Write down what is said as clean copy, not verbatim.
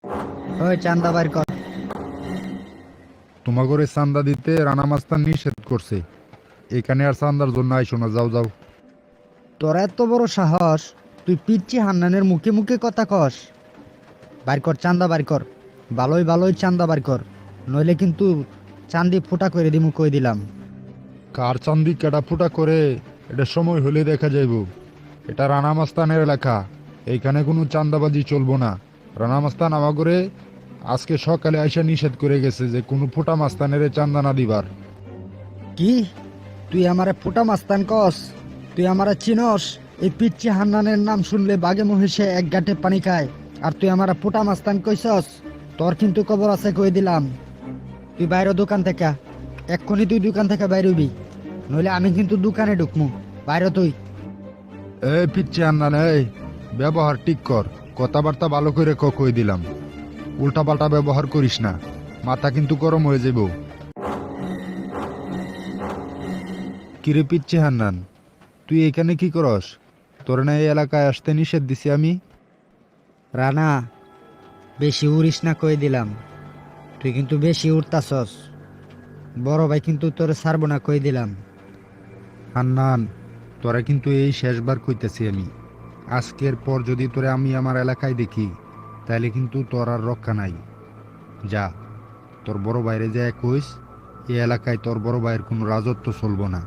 ওই চান্দা বাইর কর। তোমাগরে চান্দা দিতে রানা মাস্তান নিষেধ করছে। এখানে আর চান্দার জন্য আইসো না, যাও যাও। তোর এত বড় সাহস, তুই পিচ্ছি হান্নানের মুখে মুখে কথা কস? বাইর কর চান্দা বাইর কর, ভালোই ভালোই চান্দা বাইর কর, নইলে কিন্তু চান্দি ফুটা করে দিমু কই দিলাম। কার চান্দি কেডা ফুটা করে এটা সময় হলে দেখা যাইব। এটা রানা মাস্তানের এলাকা, এইখানে কোনো চান্দাবাজি চলবো না। রানা মাস্তান আমাগরে আজকে সকালে আইসা নিষেধ করে গেছে যে কোনো ফুটা মাস্তানের চান্দা না দিবার। কি তুই আমারে ফুটা মাস্তান কস? তুই আমারে চিনস? এই পিচ্ছি হান্নানের নাম শুনলে বাঘে মহিষে এক গাঁটে পানি খায়, আর তুই আমারে ফুটা মাস্তান কইছস? তোর কিন্তু খবর আছে কই দিলাম। তুই বাইরে দোকান থেকে, এক্ষুনি তুই দোকান থেকে বাইরে হবি, নইলে আমি কিন্তু দোকানে ঢুকমু। বাইরে তুই। এই পিচ্ছি আন্নান, এই ব্যবহার ঠিক কর, কথাবার্তা ভালো করে কই দিলাম। উল্টাপাল্টা ব্যবহার করিস না, মাথা কিন্তু গরম হয়ে যাব। কিরে পিচ্ছি হান্নান, তুই এখানে কি করস? তোর না এই এলাকায় আসতে নিষেধ দিছি আমি। রানা, বেশি উড়িস না কই দিলাম। তুই কিন্তু বেশি উড়তাছস। বড় ভাই কিন্তু তোরে ছাড়বো না কই দিলাম। হান্নান, তোরা কিন্তু এই শেষবার কইতেছি আমি, আজকের পর যদি তোরে আমি আমার এলাকায় দেখি তাহলে কিন্তু তোর আর রক্ষা নাই। যা, তোর বড় বাইরে যায় কইস এই এলাকায় তোর বড় ভাইয়ের কোনো রাজত্ব চলবো না।